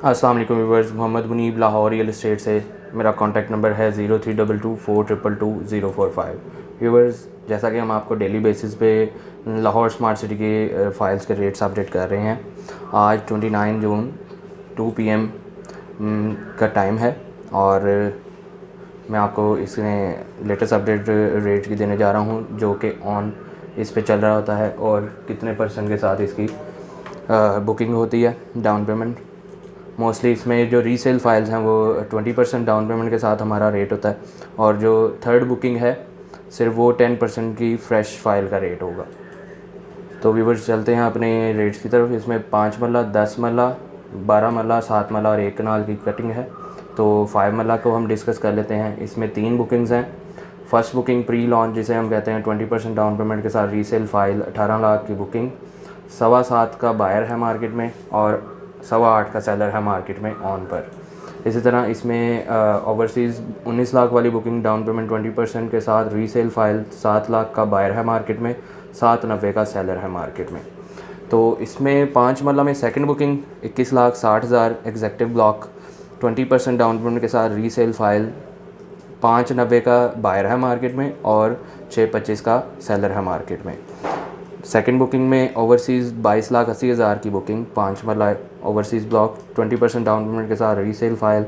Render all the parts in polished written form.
अस्सलाम वालेकुम viewers, Mohammad Munib Lahore real estate से। मेरा कॉन्टैक्ट नंबर है 032224222045। व्यूअर्स, जैसा कि हम आपको डेली बेसिस पे लाहौर स्मार्ट सिटी के फ़ाइल्स के रेट्स अपडेट कर रहे हैं। आज 29 जून 2 PM का टाइम है और मैं आपको इसमें लेटेस्ट अपडेट रेट की देने जा रहा हूँ जो कि ऑन इस पे चल रहा होता है और कितने % के साथ इसकी बुकिंग होती है, डाउन पेमेंट। मोस्टली इसमें जो रीसेल फाइल्स हैं वो 20% डाउन पेमेंट के साथ हमारा रेट होता है और जो थर्ड बुकिंग है सिर्फ वो 10% की फ़्रेश फाइल का रेट होगा। तो व्यूअर्स, चलते हैं अपने रेट्स की तरफ। इसमें 5 मरला, 10 मरला, 12 मरला, 7 मरला और 1 कनाल की कटिंग है। तो 5 मरला को हम डिस्कस कर लेते हैं। इसमें 3 बुकिंग्स हैं। फ़र्स्ट बुकिंग प्री लॉन्च जिसे हम कहते हैं 20% डाउन पेमेंट के साथ रीसेल फाइल 18 लाख की बुकिंग, 7.25 का बायर है मार्केट में और 8.25 का सेलर है मार्केट में ऑन पर। इसी तरह इसमें ओवरसीज़ 19 लाख वाली बुकिंग डाउन पेमेंट 20% के साथ रीसेल फाइल 7 लाख का बायर है मार्केट में, 7.90 का सेलर है मार्केट में। तो इसमें 5 मरला में second booking 21,60,000 executive block 20% down payment के साथ रीसेल फाइल 5.90 का बायर है मार्केट में और 6.25 का सेलर है मार्केट में। सेकंड बुकिंग में ओवरसीज़ 22,80,000 की बुकिंग, 5 मरला ओवरसीज़ ब्लॉक 20% डाउन पेमेंट के साथ रीसेल फाइल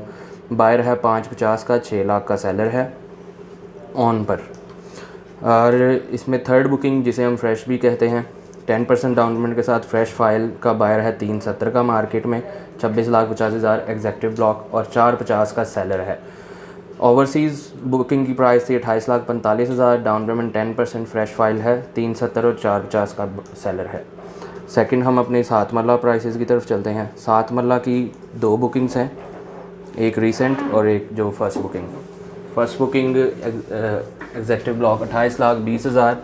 बायर है 5.50 का, 6 लाख का सेलर है ऑन पर। और इसमें थर्ड बुकिंग जिसे हम फ्रेश भी कहते हैं 10% डाउन पेमेंट के साथ फ्रेश फाइल का बायर है 370 का मार्केट में, 26,85,000 एग्जेक्टिव ब्लॉक और 4.50 का सेलर है। ओवरसीज़ बुकिंग की प्राइस थी 28,45,000, डाउन पेमेंट 10% फ्रेश फाइल है 370 और 4.50 का सेलर है। सेकंड हम अपने 7 मरला प्राइसेस की तरफ चलते हैं। 7 मरला की 2 बुकिंग्स हैं, एक रीसेंट और एक जो first booking. First booking executive block 28,20,000,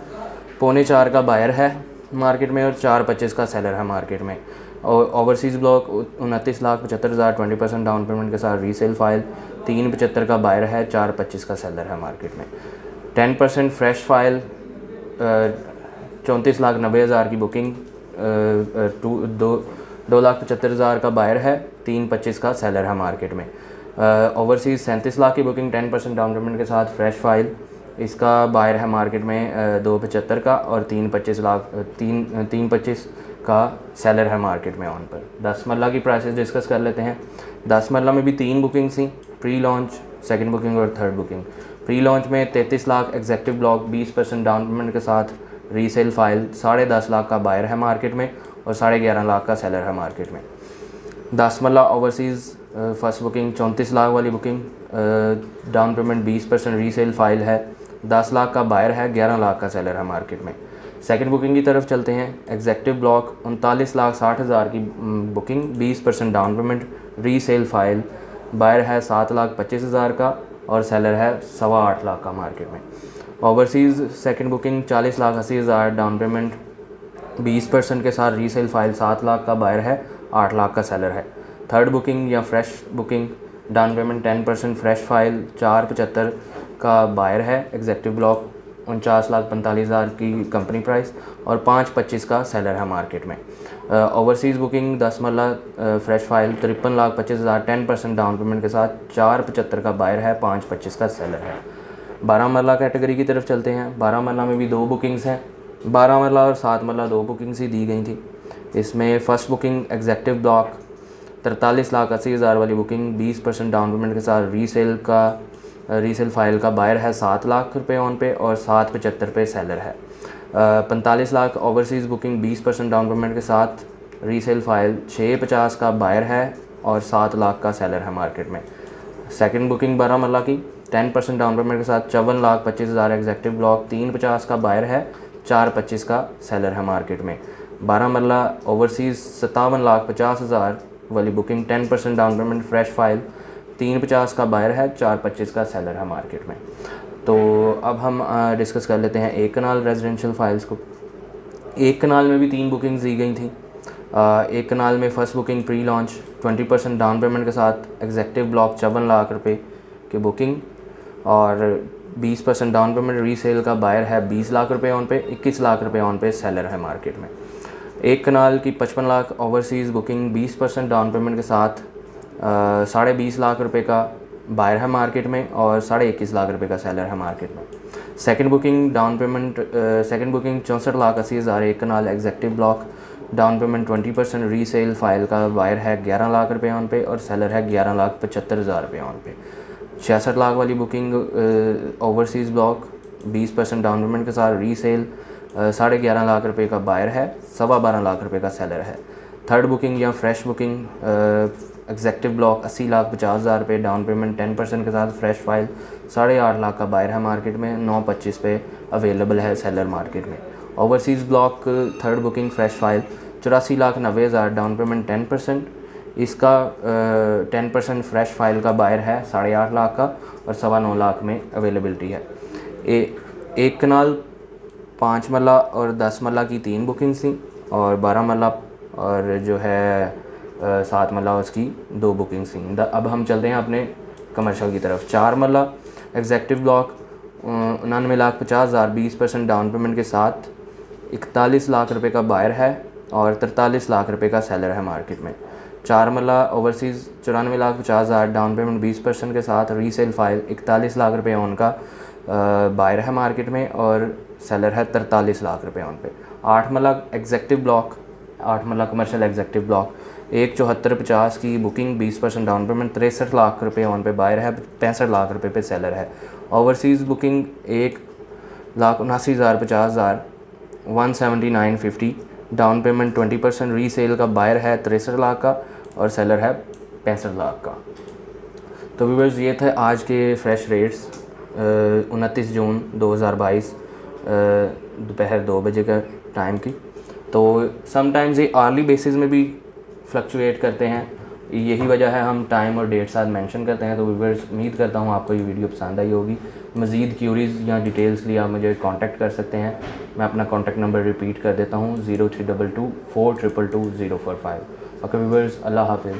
3.25 का बायर है मार्केट में और 4.25 का सेलर है मार्केट में। और ओवरसीज़ ब्लॉक 29,75,000, 20% डाउन पेमेंट के साथ रीसेल फाइल 3.75 का बायर है, 4.25 का सेलर है मार्केट में। 10% फ्रेश फाइल 34,90,000 की बुकिंग, 2,75,000 का बायर है, 3.25 का सेलर है मार्केट में। ओवरसीज़ 37 लाख की बुकिंग 10% डाउन पेमेंट के साथ फ्रेश फाइल, इसका बायर है मार्केट में 2.75 का और 3.25 का सेलर है मार्केट में ऑन पर। 10 मरला की प्राइसेस डिस्कस कर लेते हैं। 10 मरला में भी 3 बुकिंग्स थी, प्री लॉन्च, सेकंड बुकिंग और थर्ड बुकिंग। प्री लॉन्च में 33 lakh executive block 20% down payment के साथ रीसेल फाइल 10.5 लाख का बायर है मार्केट में और 11.5 लाख का सेलर है मार्केट में। 10 मरला ओवरसीज़ फर्स्ट बुकिंग 34 लाख वाली booking, down payment 20% resale file है, 10 लाख का बायर है, 11 लाख का सेलर है मार्केट में। सेकंड बुकिंग की तरफ चलते हैं। एग्जेक्टिव ब्लॉक 39,60,000 की booking, 20% down payment, resale file buyer है 7,25,000 का और सेलर है 8.25 लाख का मार्केट में। Overseas second booking 40,80,000, down payment 20% के साथ रीसेल फाइल 7 लाख का बायर है, 8 लाख का सेलर है। थर्ड बुकिंग या fresh booking, down payment 10% fresh file 4.75 का बायर है, एग्जेक्टिव ब्लॉक 49,45,000 की कंपनी प्राइस और 5.25 का सेलर है मार्केट में। ओवरसीज़ बुकिंग 10 मरला फ्रेश फाइल 53,25,000, 10% डाउन पेमेंट के साथ 4.75 का बायर है, 5.25 का सेलर है। 12 मरला कैटेगरी की तरफ चलते हैं। 12 मरला में भी 2 बुकिंग्स हैं। 12 मरला और 7 मरला 2 बुकिंग्स ही दी गई थी। इसमें फ़र्स्ट बुकिंग एग्जेक्टिव ब्लॉक 43,80,000 वाली बुकिंग, 20% डाउन पेमेंट के साथ रीसेल फाइल का बायर है 7 लाख रुपए ऑन पे और 7.75 पे सेलर है। 45 lakh overseas booking 20% down payment के साथ रीसेल फाइल 6.50 का बायर है और 7 लाख का सेलर है मार्केट में। सेकंड बुकिंग 12 मरला की 10% डाउन पेमेंट के साथ 54,25,000 एग्जेक्टिव ब्लॉक, 3.50 का बायर है, 4.25 का सेलर है मार्केट में। 12 मरला ओवरसीज़ 57,50,000 वाली booking, 10% down payment fresh file 3.50 का बायर है, 4.25 का सेलर है मार्केट में। तो अब हम डिस्कस कर लेते हैं 1 कनाल रेजिडेंशियल फाइल्स को। 1 कनाल में भी 3 बुकिंग्स दी गई थी। 1 कनाल में first booking pre launch 20% down payment के साथ एग्जेक्टिव ब्लॉक 54 लाख रुपए की बुकिंग और 20% डाउन पेमेंट, रीसेल का बायर है 20 लाख रुपए ऑन पे, 21 लाख रुपए ऑन पे सेलर है मार्केट में। 1 कनाल की 55 lakh overseas booking 20% down payment के साथ 20.5 लाख रुपए का बायर है मार्केट में और 21.5 लाख रुपए का सेलर है मार्केट में। सेकंड बुकिंग डाउन पेमेंट 64,80,000 एक kanal executive block, down payment 20%, resale file का बायर है 11 लाख रुपए ऑन पे और सेलर है 11,75,000 रुपये ऑन पे। 66 लाख वाली booking overseas block 20% down payment के साथ, रीसेल 11.5 लाख रुपए का बायर है, 12.25 लाख रुपए का सेलर है। थर्ड बुकिंग या फ्रेश बुकिंग एग्जेक्टिव ब्लॉक 80,50,000 रुपये, डाउन पेमेंट 10% के साथ, फ्रेश फाइल 8.5 लाख का बायर है मार्केट में, 9.25 पे अवेलेबल है सेलर मार्केट में। Overseas block third booking fresh file 84,90,000, down payment 10%, इसका 10% फ्रेश फाइल का बायर है 8.5 लाख का और 9.25 लाख में अवेलेबिलिटी है। एक कनाल 5 मरला और 10 मरला की 3 बुकिंग्स थी और 12 मरला और जो है 7 मरला उसकी 2 बुकिंग्स थी। अब हम चलते हैं अपने कमर्शियल की तरफ। 4 मरला एग्जेक्टिव ब्लॉक 99,50,000 20% डाउन पेमेंट के साथ 41 लाख रुपए का बायर है और 43 लाख रुपए का सेलर है मार्केट में। 4 मरला ओवरसीज़ 94,50,000 डाउन पेमेंट 20% के साथ, रीसेल फाइल 41 लाख रुपए ऑन का बायर है मार्केट में और सेलर है 43 लाख रुपए ऑन पे। 8 मरला एग्जेक्टिव ब्लॉक 8 मरला कमर्शियल एग्जेक्टिव ब्लॉक 17450 की बुकिंग 20% डाउन पेमेंट 63 लाख रुपए ऑन पे बायर है, 65 लाख रुपए पे सेलर है। Overseas booking 1,79,50,000 179.50, down payment 20%, resale का बायर है 63 लाख का और सेलर है 65 लाख का। तो व्यूअर्स ये थे आज के फ्रेश रेट्स 29 जून 2022 दोपहर 2 बजे का टाइम की। तो समटाइम्स ये आर्ली बेसिस में भी फ्लक्चुएट करते हैं, यही वजह है हम टाइम और डेट साथ मेंशन करते हैं। तो व्यूअर्स उम्मीद करता हूँ आपको ये वीडियो पसंद आई होगी। मज़ीद क्यूरीज़ या डिटेल्स के लिए आप मुझे कांटेक्ट कर सकते हैं। मैं अपना कांटेक्ट नंबर रिपीट कर देता हूँ 0322 422 045। ओके व्यूअर्स, अल्लाह हाफिज़।